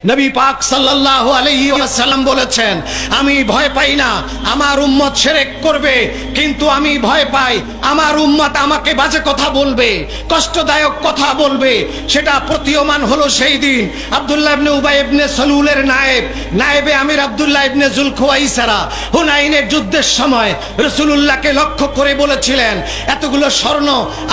নবী পাক সাল্লাল্লাহু আলাইহি ওয়াসাল্লাম বলেছেন, আমি ভয় পাই না আমার উম্মত শিরক করবে, কিন্তু আমি ভয় পাই আমার উম্মত আমাকে বাজে কথা বলবে, কষ্টদায়ক কথা বলবে। সেটা প্রতীয়মান হলো সেই দিন আব্দুল্লাহ ইবনে উবাই ইবনে সালুলের নায়েবে আমির আব্দুল্লাহ ইবনে যুলখুয়াইসারা হুনাইনের যুদ্ধের সময় রাসূলুল্লাহকে লক্ষ্য করে বলেছিলেন, এতগুলো স্বর্ণ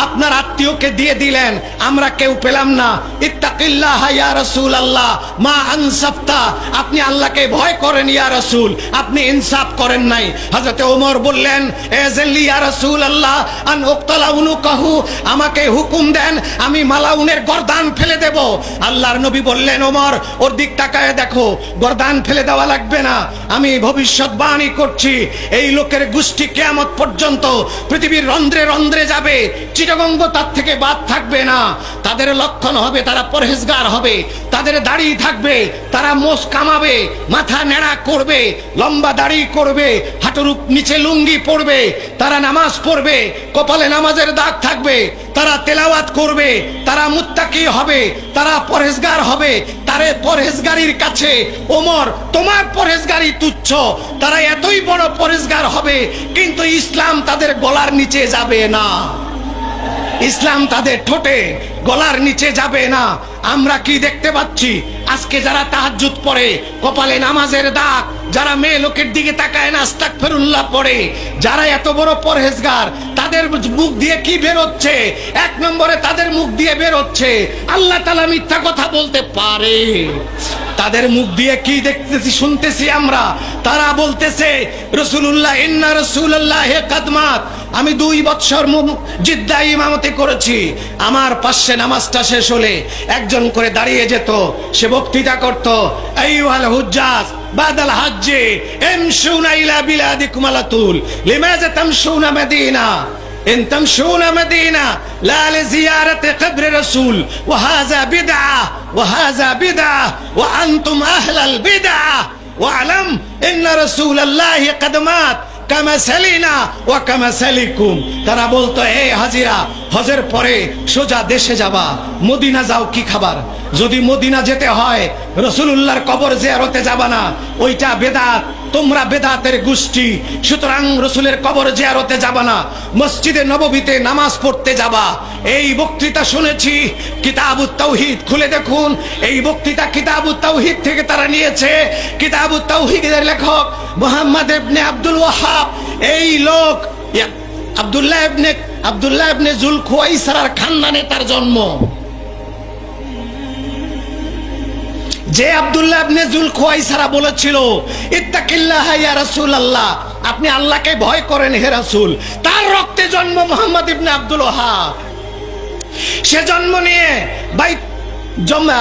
আপনার আত্মীয়কে দিয়ে দিলেন, আমরা কেউ পেলাম না। ইত্তাকিল্লাহ ইয়া রাসূলুল্লাহ মা আনসাফতা, আপনি আল্লাহকে ভয় করেন ইয়া রাসূল, আপনি ইনসাফ করেন নাই। হযরত ওমর বললেন, এযাল্লি ইয়া রাসূলুল্লাহ আন উকতালা উনুকাহু, আমাকে হুকুম দেন আমি মালাউনের গর্দান ফেলে দেব। আল্লাহর নবী বললেন, ওমর ওর দিক তাকায় দেখো, গর্দান ফেলে দেওয়া লাগবে না, আমি ভবিষ্যৎবাণী করছি এই লোকের গোষ্ঠী কিয়ামত পর্যন্ত পৃথিবীর রন্ধ্রে রন্ধ্রে যাবে, চিটাগঙ্গ তার থেকে বাদ থাকবে না। তাদের লক্ষণ হবে তারা পরহেজগার হবে, তাদের দাড়ি থাকবে, তারা মোষ কামাবে, মাথা নেড়া করবে, লম্বা দাড়ি করবে, হাঁটুর নিচে লুঙ্গি পরবে, তারা নামাজ পড়বে, কপালে নামাজের দাগ থাকবে, তারা তেলাওয়াত করবে, তারা মুত্তাকি হবে, তারা পরহেজগার হবে। তারে পরহেজগারির কাছে ওমর তোমার পরহেজগারি তুচ্ছ, তারা এতই বড় পরহেজগার হবে কিন্তু ইসলাম তাদের গলার নিচে যাবে না, ইসলাম তাদের ঠোঁটে গলার নিচে যাবে না। আমরা কি দেখতে পাচ্ছি আজকে যারা তাহাজ্জুদ পড়ে, কপালে নামাজের দাগ, যারা মেয়ে লোকের দিকে তাকায় না আস্তাগফিরুল্লাহ পড়ে, যারা এত বড় পরহেজগার, তাদের মুখ দিয়ে কি বের হচ্ছে? এক নম্বরে তাদের মুখ দিয়ে বের হচ্ছে আল্লাহ তাআলা মিথ্যা কথা বলতে পারে। তাদের মুখ দিয়ে কি দেখতেছি শুনতেছি আমরা, তারা বলতেছে রাসূলুল্লাহ ইন্না রাসূলুল্লাহ কাদমাত, আমি 2 বছর জিদ্দা ইমামতি করেছি, আমার পাশে নামাজটা শেষ হলে একজন করে দাঁড়িয়ে যেত, সে বক্তৃতা করত, আইয়ুহাল হুজ্জাজ বাদাল হাজ্জে ইমশুনা ইলা বিলাদিকুম আলাতুল লিমাযা তামশুনা মাদিনা إن تمشون مدينة لا لزيارة قبر رسول وهذا بدعة وهذا بدعة وأنتم أهل البدعة واعلم إن رسول الله قد مات কামাসালিনা ওয়া কামাসালিকুম। তারা বলতো, হে হাজিরা, হজের পরে সোজা দেশে যাবা, মদিনা যাও, কি খাবার? যদি মদিনা যেতে হয় রাসূলুল্লাহর কবর জিয়ারতে যাবা না, ওইটা বেদাত, তোমরা বেদাতের গোষ্ঠী, সুতরাং রাসূলের কবর জিয়ারতে যাবা না, মসজিদে নববীতে নামাজ পড়তে যাবা। এই বক্তৃতা শুনেছি কিতাবুত তাওহীদ, খুলে দেখুন এই বক্তৃতা কিতাবুত তাওহীদ থেকে তারা নিয়েছে। কিতাবুত তাওহীদের লেখক মুহাম্মদ ইবনে আব্দুল ওয়াহাব, এই লোক আব্দুল্লাহ ইবনে যুলখুয়াইসারার খানদানে তার জন্ম। যে আব্দুল্লাহ ইবনে যুলখুয়াইসারা বলেছিল, ইত্তাকিল্লাহ ইয়া রাসূলুল্লাহ, আপনি আল্লাহকে ভয় করেন হে রাসূল, তার রক্তে জন্ম মুহাম্মদ ইবনে আব্দুল ওয়াহাব। সে জন্ম নিয়ে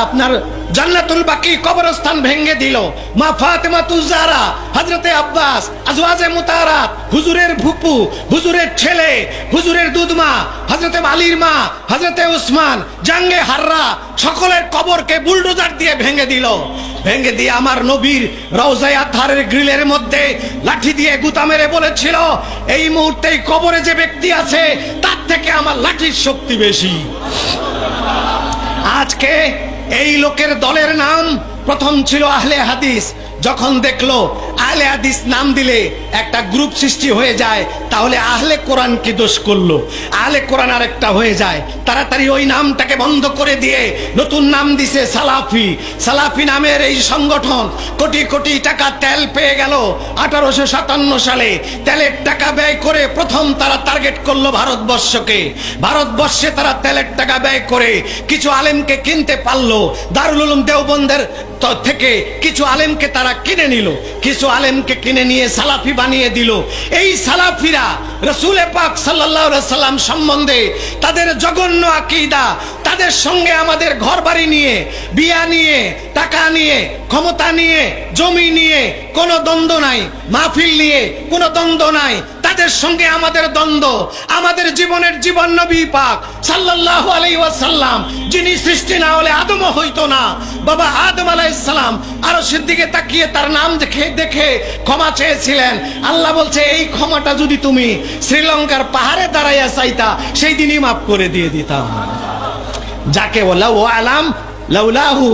আপনার জান্নাতুল বাকি কবরস্থান ভেঙে দিল। মা ফাতেমাতুজ জাহরা, হযরতে আব্বাস, আজওয়াজে মুতাহারাত, হুজুরের ফুপু, হুজুরের ছেলে, হুজুরের দুধমা, হযরতে আলীর মা, হযরতে উসমান, জাঙ্গে হাররা, সকলের কবরকে বুলডোজার দিয়ে ভেঙে দিল। ভেঙে দিয়ে আমার নবীর রওজায়ে আতহারের গ্রিলের মধ্যে লাঠি দিয়ে গুতা মেরে বলেছিল, এই মুহূর্তে কবরে যে ব্যক্তি আছে তার থেকে আমার লাঠির শক্তি বেশি। আজকে এই লোকের দলের নাম প্রথম ছিল আহলে হাদিস, যখন দেখলো আহলে হাদিস নাম দিলে একটা গ্রুপ সৃষ্টি হয়ে যায়, তাহলে আহলে কোরআন কি দোষ করলো? আহলে কোরআন আরেকটা হয়ে যায়, তাড়াতাড়ি ওই নামটাকে বন্ধ করে দিয়ে নতুন নাম দিছে সালাফি। সালাফি নামের এই সংগঠন কোটি কোটি টাকা তেল পেয়ে গেল। 1857 সালে তেলের টাকা ব্যয় করে প্রথম তারা টার্গেট করলো ভারতবর্ষকে। ভারতবর্ষে তারা তেলের টাকা ব্যয় করে কিছু আলেমকে কিনতে পারলো। দারুল উলুম দেওবন্দের থেকে কিছু আলেমকে তারা কিনে নিল, কিছু আলেমকে কিনে নিয়ে সালাফি বানিয়ে দিল। এই সালাফিরা রাসূল পাক সাল্লাল্লাহু আলাইহি সাল্লাম সম্বন্ধে তাদের জঘন্য আকীদা, তাদের সঙ্গে আমাদের ঘরবাড়ি নিয়ে, বিয়া নিয়ে, টাকা নিয়ে, ক্ষমতা নিয়ে, জমি নিয়ে কোনো দ্বন্দ্ব নাই, মাহফিল নিয়ে কোনো দ্বন্দ্ব নাই, তাদের সঙ্গে আমাদের দ্বন্দ্ব। আমাদের জীবনের জীবন নবী পাক সাল্লাল্লাহু আলাইহি ওয়াসাল্লাম, যিনি সৃষ্টি না হলে আদমও হইতো না। বাবা আদম আলাইহিস সালাম আরশের দিকে তাকিয়ে তার নাম দেখে ক্ষমা চেয়েছিলেন। আল্লাহ বলছে, এই ক্ষমাটা যদি তুমি শ্রীলঙ্কার পাহাড়ে দাঁড়াইয়া চাইতা, সেই দিনই মাফ করে দিয়ে দিতাম। যাকে বলা ও আলাম লাউলাহু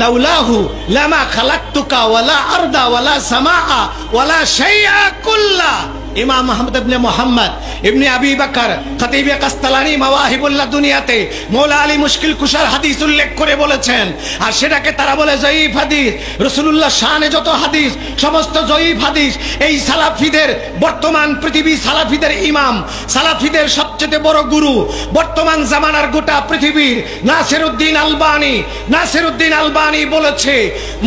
লাউলাহু লামা খালাকতুকা ওয়ালা আরদা ওয়ালা সামাআ ওয়ালা শাইআ কুল্লা। ইমাম আহমদ ইবনে মুহাম্মদ ইবনে আবি বকর খতিবে কাস্তালানি মাওয়াহিবুল্লাহ দুনিয়াতে মৌলা আলী মুশকিল কুশার হাদিস উল্লেখ করে বলেছেন, আর সেটাকে তারা বলে জয়ীফ হাদিস। রাসূলুল্লাহ শানে যত হাদিস সমস্ত জয়ীফ হাদিস। এই সালাফিদের বর্তমান পৃথিবী সালাফিদের ইমাম, সালাফিদের সবচেয়ে বড় গুরু বর্তমান জামানার গোটা পৃথিবীর নাসিরউদ্দিন আলবানী বলেছে,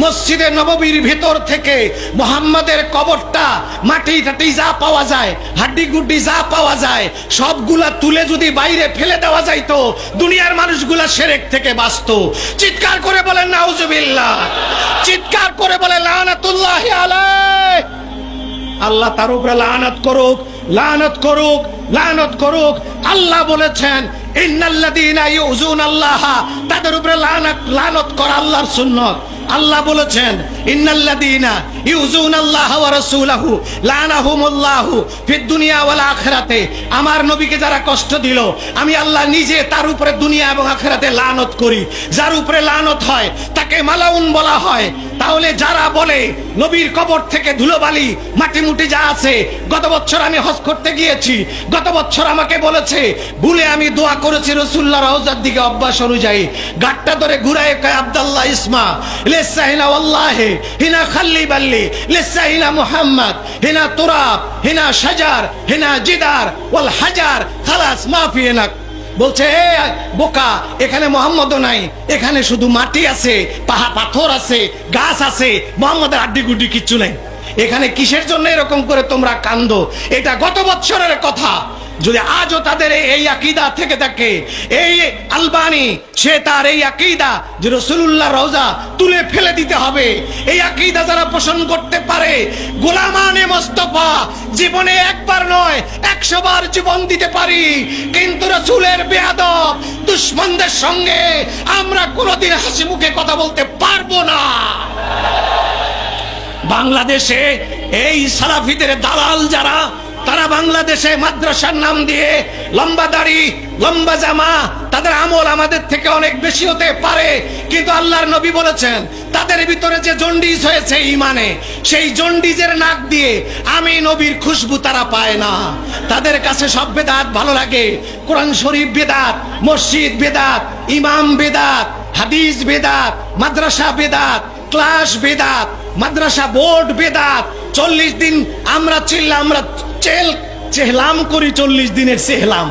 মসজিদে নববীর ভিতর থেকে মুহাম্মাদের কবরটা মাটি টাটি যা পাওয়া যায়, হাড্ডি গুড্ডি যা পাওয়া যায় সবগুলা তুলে যদি বাইরে ফেলে দেওয়া যাইতো, দুনিয়ার মানুষগুলা শিরক থেকে বাঁচতো। চিৎকার করে বলেন নাউজুবিল্লাহ, চিৎকার করে বলে লানাতুল্লাহি আলাইহি। আল্লাহ তার উপরে লানত করুক, লানত করুক, লানত করুক। আল্লাহ বলেছেন ইন্নাল্লাযীনা ইউযুনাল্লাহ, তাদের উপরে লানত করা আল্লাহর সুন্নাত। আল্লাহ বলেছেন ইন্নাল্লাযীনা ইউযুনাল্লাহ ওয়া রাসূলাহু লানাহুমুল্লাহু ফিদ দুনিয়া ওয়াল আখিরাতে। আমার নবীকে যারা কষ্ট দিল আমি আল্লাহ নিজে তার উপরে দুনিয়া এবং আখিরাতে লানত করি। যার উপরে লানত হয় তাকে মালাউন বলা হয়। তাহলে যারা বলে নবীর কবর থেকে ধুলোবালি মাটি মুটি যা আছে, গত বছর আমি হজ করতে গিয়েছি, গত বছর আমাকে বলেছে ভুলে আমি দোয়া করেছি রাসূলুল্লাহ রওজার দিকে অভ্যাস অনুযায়ী, গাট্টা ধরে ঘুরায় কয় আব্দুল্লাহ ইসমা লিসাইনা ওয়াল্লাহি হিনা খাল্লি বাল্লি লিসাইনা মুহাম্মদ হিনা তুরাব হিনা শাজার হিনা জিদার ওয়াল হাজার খালাস মাফি নাক। বলছে এ বোকা, এখানে মোহাম্মদও নাই, এখানে শুধু মাটি আছে, পাথর আছে, গাছ আছে, মোহাম্মদের আড্ডি গুড্ডি কিচ্ছু নাই। এখানে কিসের জন্য এরকম করে তোমরা কান্দো? এটা গত বছরের কথা। যদি আজও তাদের এই আকীদা থেকে থাকে, এই আলবানী সে তার এই আকীদা যে রাসূলুল্লাহ রওজা তুলে ফেলে দিতে হবে, এই আকীদা যারা পোষণ করতে পারে, গোলামানে মোস্তফা জীবনে একবার নয় 100 বার জীবন দিতে পারি, কিন্তু রাসূলের বেয়াদব দুশমনদের সঙ্গে আমরা কোনোদিন হাসি মুখে কথা বলতে পারবো না। বাংলাদেশে এই সালাফিদের দালাল যারা, তারা বাংলাদেশে মাদ্রাসার নাম দিয়ে লম্বা দাড়ি লম্বা জামা, তাদের আমল আমাদের থেকে অনেক বেশি হতে পারে, কিন্তু আল্লাহর নবী বলেছেন তাদের ভিতরে যে জন্ডিস হয়েছে ইমানে, সেই জন্ডিসের নাক দিয়ে আমি নবীর খুশবু তারা পায় না। তাদের কাছে সব বেদাত ভালো লাগে। কোরআন শরীফ বেদাত, মসজিদ বেদাত, ইমাম বেদাত, হাদিস বেদাত, মাদ্রাসা বেদাত, ক্লাস বেদাত, মাদ্রাসা বোর্ড বেদাত। 40 দিন আমরা চেহলাম করি, 40 দিনের চেহলাম।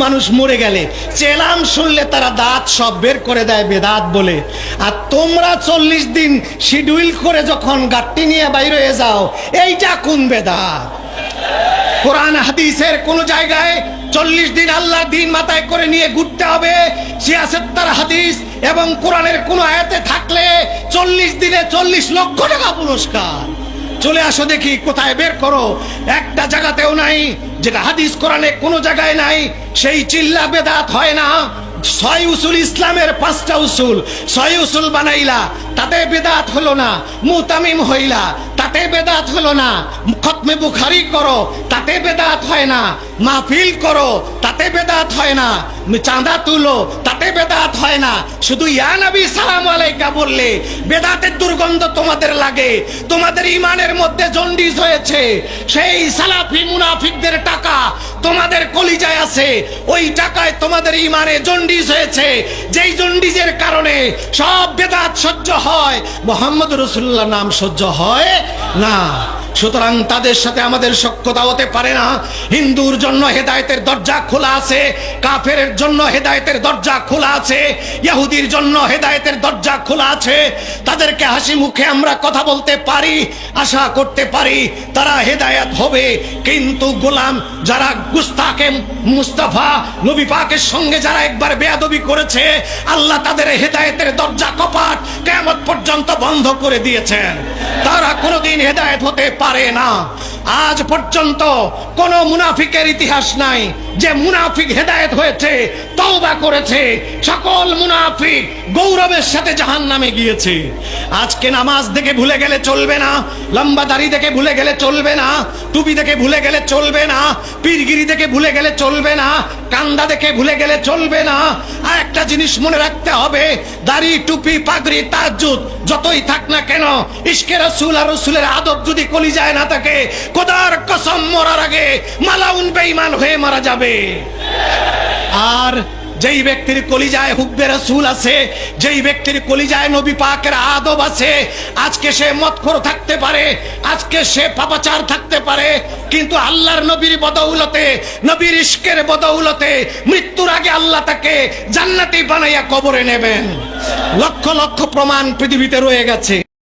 মানুষ মরে গেলে চেহলাম শুনলে তারা দাঁত সব বের করে দেয় বেদাত বলে। আর তোমরা 40 দিন শিডিউল করে যখন গাট্টি নিয়ে বাইরে হয়ে যাও, এইটা কোন বেদাত? কোরআন হাদিসের কোন জায়গায় 40 দিন আল্লাহ দিন মাথায় করে নিয়ে ঘুরতে হবে 76 হাদিস এবং কোরআনের কোন আয়াতে থাকলে 40 দিনে 40 লক্ষ টাকা পুরস্কার। চলে আসো দেখি কোথায় বের করো। একটা জায়গাতেও নাই, যেটা হাদিস কোরআনে কোনো জায়গায় নাই। সেই চিল্লা বেদাত হয় না। 6 উসুল ইসলামের 5টা উসুল, 6 উসুল বানাইলা, তাতে বেদাত হলো না। মুতামিম হইলা, তাতে বেদাত হলো না। খতমে বুখারী করো, তাতে বেদাত হয় না। মাহফিল করো, তাতে বেদাত হয় না। চাঁদা তুলো, তাতে বেদাত হয় না। শুধু ইয়া নবী সালাম আলাইকা বললে বেদাতের দুর্গন্ধ তোমাদের লাগে। তোমাদের ইমানের মধ্যে জন্ডিস হয়েছে। সেই সালাফি মুনাফিকদের টাকা তোমাদের কলিজায় আছে, ওই টাকায় তোমাদের ইমানে জন্ডিস হয়েছে। যেই জন্ডিসের কারণে সব বেদাত সহ্য হয়, মুহাম্মদ রাসূলুল্লাহ নাম সহ্য হয় না। সুতরাং তাদের সাথে আমাদের সখ্যতা হতে পারে না। হিন্দুর জন্য হেদায়েতের দরজা খোলা আছে, কাফেরের জন্য হেদায়েতের দরজা খোলা আছে, ইহুদির জন্য হেদায়েতের দরজা খোলা আছে। তাদেরকে হাসি মুখে আমরা কথা বলতে পারি, আশা করতে পারি তারা হেদায়েত হবে। কিন্তু গোলাম যারা গুস্তাকে মুস্তাফা নবী পাকের সঙ্গে যারা একবার বেয়াদবি করেছে, আল্লাহ তাদের হেদায়েতের দরজা কপাট কিয়ামত পর্যন্ত বন্ধ করে দিয়েছেন। তারা কোনোদিন হেদায়েত হতে পারে না। আজ পর্যন্ত কোন মুনাফিকের ইতিহাস নাই যে মুনাফিক হেদায়েত হয়েছে, তওবা করেছে। সকল মুনাফিক গৌরবের সাথে জাহান্নামে গিয়েছে। আজকে নামাজ দেখে ভুলে গেলে চলবে না, লম্বা দাড়ি দেখে ভুলে গেলে চলবে না, টুপি দেখে ভুলে গেলে চলবে না, পীরগিরি দেখে ভুলে গেলে চলবে না, কান্দা দেখে ভুলে গেলে চলবে না। আর একটা জিনিস মনে রাখতে হবে, দাড়ি, টুপি, পাগড়ি, তাহাজ্জুদ যতই থাক না কেন, ইশকে রাসূল আর রাসূলের আদব যদি কলিজায় না থাকে, খোদার কসম মরার আগে মালাউন বেঈমান হয়ে মারা যাবে। আর যেই ব্যক্তির কলিজায় হুব্বে রাসূল আছে, যেই ব্যক্তির কলিজায় নবী পাকের আদব আছে, আজকে সে মদখোর থাকতে পারে, আজকে সে পাপাচার থাকতে পারে, কিন্তু আল্লাহর নবীর বদৌলতে, নবীর ইশকের বদৌলতে মৃত্যুর আগে আল্লাহ তাকে জান্নাতি বানাইয়া কবরে নেবেন। লক্ষ লক্ষ প্রমাণ পৃথিবীতে রয়ে গেছে।